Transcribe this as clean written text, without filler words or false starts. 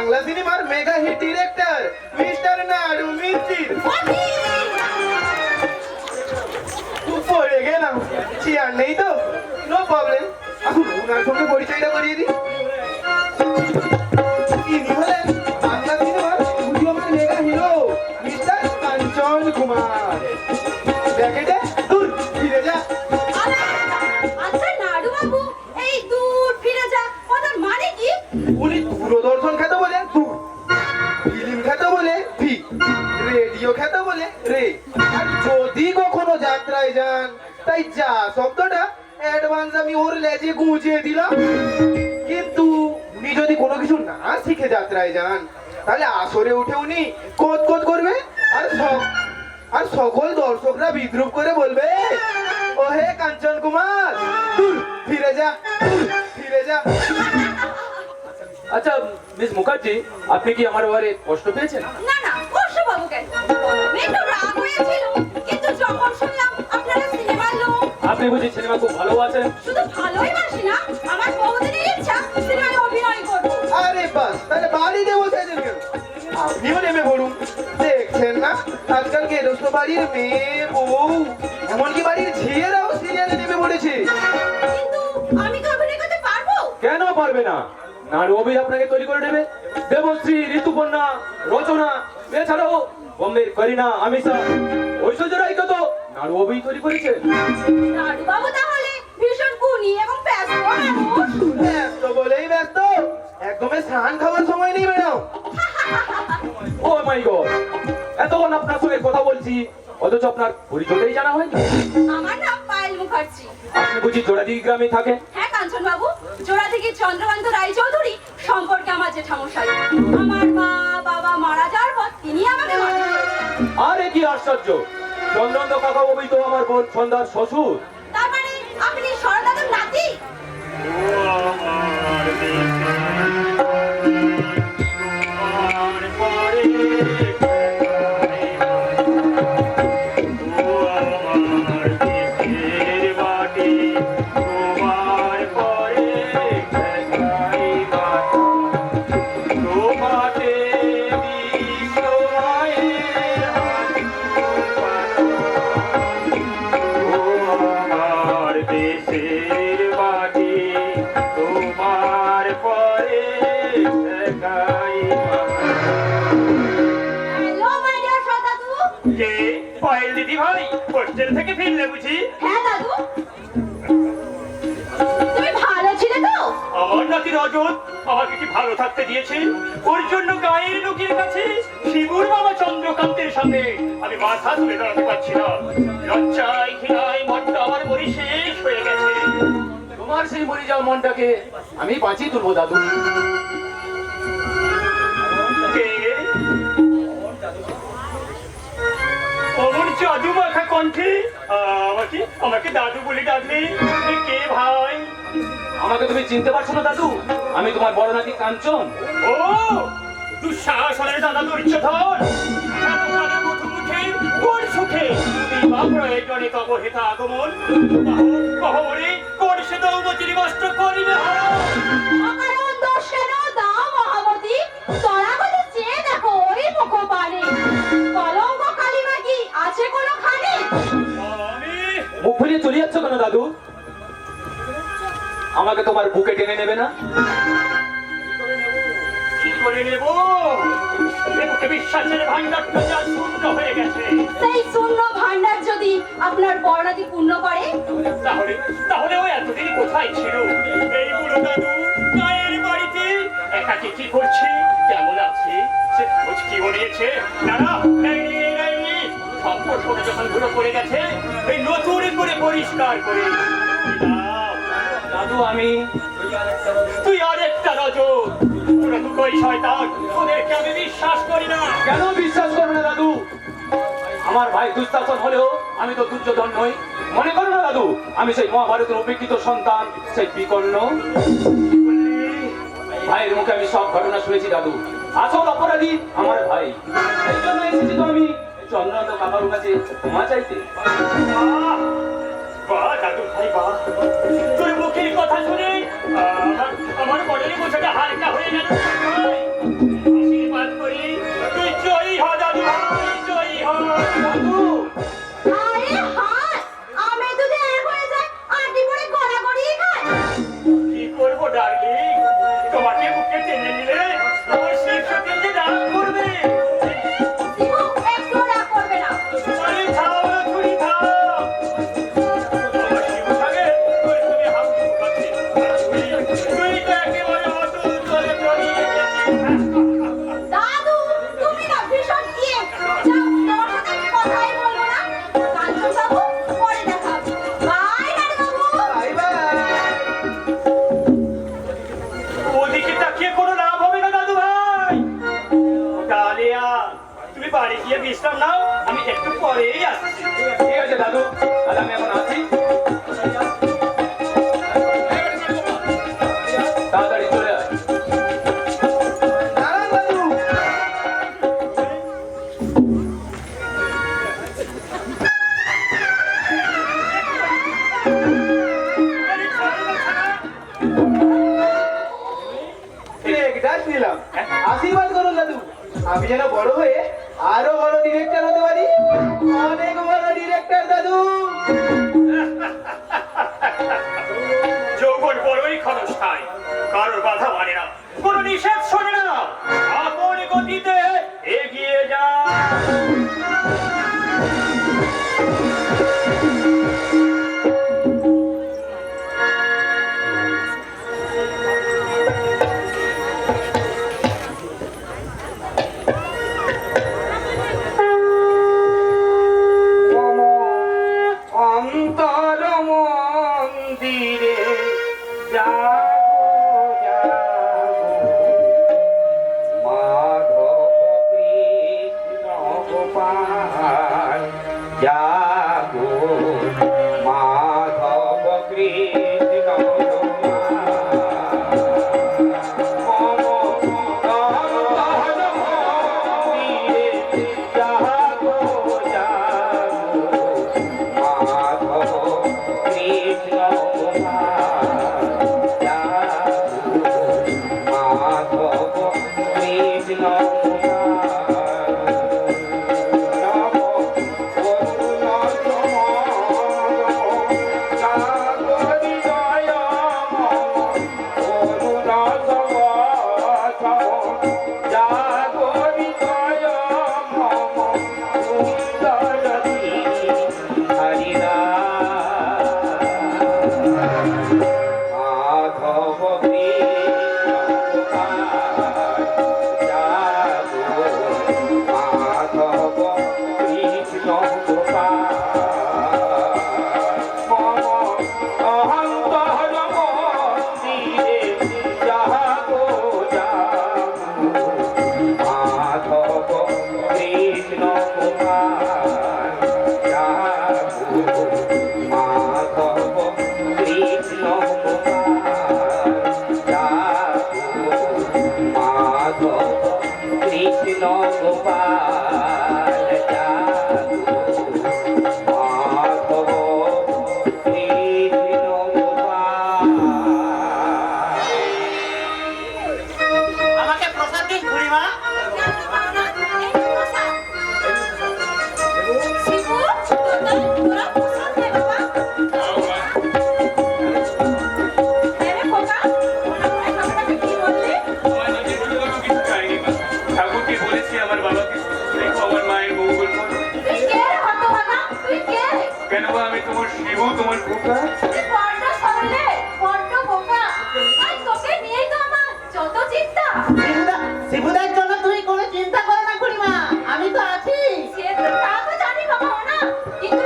বাংলা সিনেমার mega hit director mister নাড়ু মিস্ত্রি। পড়ে গেলাম, চেয়ার নেই তো, নো প্রবলেম। আসুন ওনার সঙ্গে পরিচয়টা করিয়ে দিই। ইনি হলেন বাংলা সিনেমার উদীয়মান মেগা হিরো মিস্টার কাঞ্চন কুমার। ব্যাকেটে দূর ফিরে যা। আচ্ছা নাড়ু বাবু, এই দূর ফিরে যা কথার মানে কি? উনি দূরদর্শন খ্যাত বলে দূর, ফিল্ম খ্যাত বলে ফি, রেডিও খ্যাত বলে রে। আর যদি কখনো যাত্রায় যান, তাই যা শব্দটা অ্যাডভান্স আমি ওর লেজে গুঁজিয়ে দিলাম। কিন্তু উনি যদি কোনো কিছু না শিখে যাত্রায় যান, তাহলে আসরে উঠে উনি কোত কোত করবে আর সকল দর্শকরা বিদ্রুপ করে বলবে, ও হে কাঞ্চন কুমার, দূর ফিরে যা, দূর ফিরে যা। আচ্ছা মিস মুখার্জি, আপনি কি আমার ব্যাপারে কষ্ট পেয়েছেন? না না, কষ্ট বাবু কেন? একটু রাগ হয়েছিল, কিন্তু যখন শুনলাম আপনারা সিনেমার লোক। আপনি বুঝি সিনেমা খুব ভালোবাসেন? শুধু ভালোই বাসি না, আমার বহুদিনের ইচ্ছা সিনেমায় অভিনয় করব। আরে বাস, তাহলে বাড়িতে বসে আছেন কেন? আপনিও নেমে পড়ুন। দেখছেন না আজকাল গেরস্ত বাড়ির মেয়ে বউ, এমনকি বাড়ির ঝিয়েরাও সিরিয়ালে নেমে পড়েছে। কিন্তু আমি কি অভিনয় করতে পারবো? কেন পারবে না? নাড়ু অভি আপনাকে তৈরি করে দেবে। দেবশ্রী, ঋতুপর্ণা, রচনা, এছাড়াও বোম্বের করিনা, আমিষা, ঐশ্বর্য রায়কে তো নাড়ু অভি তৈরি করেছে। নাড়ু বাবু তাহলে ভীষণ গুণী এবং ব্যস্ত মানুষ। ব্যস্ত বলেই ব্যস্ত, একদমই স্নান খাওয়ার সময় নেই ম্যাডাম। ও মাই গড, এতক্ষণ আপনার সঙ্গে কথা বলছি, অথচ আপনার পরিচয়টাই জানা হয়নি। আমার নাম পায়েল মুখার্জি। আপনি বুঝি জোড়াদিঘি গ্রামে থাকেন? হ্যাঁ কাঞ্চন বাবু, জোড়া থেকে চন্দ্রকান্ত রায়চৌধুরী সম্পর্কে আমার জেঠামশাই। আমার মা বাবা মারা যাওয়ার পর তিনি আমাকে মানুষ করেছেন। আরে কি আশ্চর্য, চন্দ্রকান্ত কাকা অভি তো আমার বোন সন্ধ্যার শ্বশুর। তার মানে আপনি শরদাদুর নাতি? হ্যালো মাই ডিয়ার শরদাদু। কে? পায়েল দিদি ভাই হোস্টেল থেকে ফিরলে বুঝি? হ্যাঁ দাদু, তুমি ভালো ছিলে তো? আমার নাতি রজত আমাকে কি ভালো থাকতে দিয়েছে? ওর জন্য গায়ের লোকের কাছে শিবুর বাবা চন্দ্রকান্তের সামনে আমি মাথা তুলে দাঁড়াতে পারছি না। লজ্জায় ঘৃণায় মনটা আমার মরি শেষ হয়ে গেছে। তোমার সেই মরে যাওয়া মনটাকে আমি বাঁচিয়ে তুলবো দাদু। কে? অমর জাদু মাখা কণ্ঠে আমাকে দাদু বলে ডাকলে কে ভাই? আমাকে তুমি চিনতে পারছো না দাদু? আমি তোমার বড় নাতি কাঞ্চন। ও দুঃসাহস হলে দাদা দুর্যোধন, কোন সুখে প্রয়োজনে তব হেতা আগমন কহরে কোন সে দৌমতির বস্ত্র করিবে। অকারণ দোষ কেন দাও মহাবতী, তরা করে চেয়ে দেখো ওই মুখ পানে। কলঙ্ক কালিমা কি আছে কোনো খানে? আমি মুখ ফিরিয়ে চলে যাচ্ছ কেন দাদু? আমাকে তোমার বুকে টেনে নেবে না? কি করে নেব? বিশ্বাসের ভান্ডারটা যা শূন্য হয়ে গেছে। সেই শূন্য ভান্ডার যদি আপনার বর্ণাতি পূর্ণ করে, তাহলে ও এতদিন কোথায় ছিল? এই বুড়ো দাদু গায়ের বাড়িতে একাকে কি করছে, কেমন আছে সে খোঁজ কি নিয়েছে? সম্পর্ক যখন ধুলো পড়ে গেছে, এই নতুন করে পরিষ্কার করে দাদু আমি তুই আরেকটা রজত। তোরা দুটোই শয়তান, ওদেরকে আমি বিশ্বাস করি না। কেন বিশ্বাস করবে না দাদু? আমার ভাই দুঃশাসন হলেও আমি তো দুর্যোধন নই। মনে করো না দাদু, আমি সেই মহাভারতের উপেক্ষিত সন্তান, সেই বিকর্ণ। ভাইয়ের মুখে আমি সব ঘটনা শুনেছি দাদু। আসল অপরাধী আমার ভাই। এই জন্য এসেছি তো আমি চন্দ্রকান্ত কাকার কাছে ক্ষমা চাইতে। বাহ দাদু ভাই বাহ, তোর মুখের কথা শুনে আমার মনের বোঝাটা হালকা হয়ে গেল। আশীর্বাদ করি তুই জয়ী হ দাদু ভাই, জয়ী হ। দাদু আরে হায়, আমি যদি এক হয়ে যায় আন্টি পরে গড়াগড়ি খায়। কি করবো ডার্লিং, তোমাকে বুকে টেনে নিলে আমার শিব সতীন যে রাগ করবে। শিবু একটু রাগ করবে না। আরে থাও না, ছুরি থাও। আমার শিব থাকে, ওই তুমি হামদুম করতে। আর তুই তো একেবারে অটল জলে তলিয়ে গেছিস। দাদু তুমি না ভীষণ ইয়ে, যাও তোমার সাথে আমি কথাই বলবো না। কাঞ্চন বাবু পরে দেখা হবে। বাই নাড়ু বাবু। Bye bye. ওদিকে তাকিয়ে কোনো লাভ হবে না দাদু ভাই। ডালিয়া, তুমি বাড়ি গিয়ে বিশ্রাম নাও, আমি একটু পরেই আসছি। ঠিক আছে দাদু, তাহলে আমি এখন আছি। তাড়াতাড়ি চলে আয়। দাঁড়ান দাদু। আরে ছাড়ো না, ছাড়ো। এক ডাক দিলাম, আশীর্বাদ করুন দাদু। আমি যেন বড় হয়ে আরো বড় ডিরেক্টর হতে পারি, অনেক বড় ডিরেক্টর দাদু। যৌবন বড়ই ক্ষণস্থায়ী, কারোর বাধা মানে না, কোনো নিষেধ শোনে না, আপন গতিতে এগিয়ে যা। অন্তর মন্দিরে যাবো যাবো, মাধব কৃষ্ণ গোপাল যাবো, মাধব কৃষ্ণ আমাকে প্রসাদ দিন খুড়িমা। শিবু তোরা প্রসাদ দে বাবা। আরে খোকা, ওরা ঠাকুরটাকে কি বললি? ঠাকুরকে বলেছি আমার বাবাকে দেখো আমার মায়ের মঙ্গল করো। তুই কে রে হতভাগা? তুই কে? কেন বা আমি তোমার শিবু, তোমার খোকা। তুই বড্ড সরলে, বড্ড বোকা। আর তোকে নিয়েই তো আমার যত চিন্তা। শিবুদার জন্য তুমি কোনো চিন্তা করো না খুড়িমা, আমি তো আছি। সে তো তা তো জানি বাবা না, কিন্তু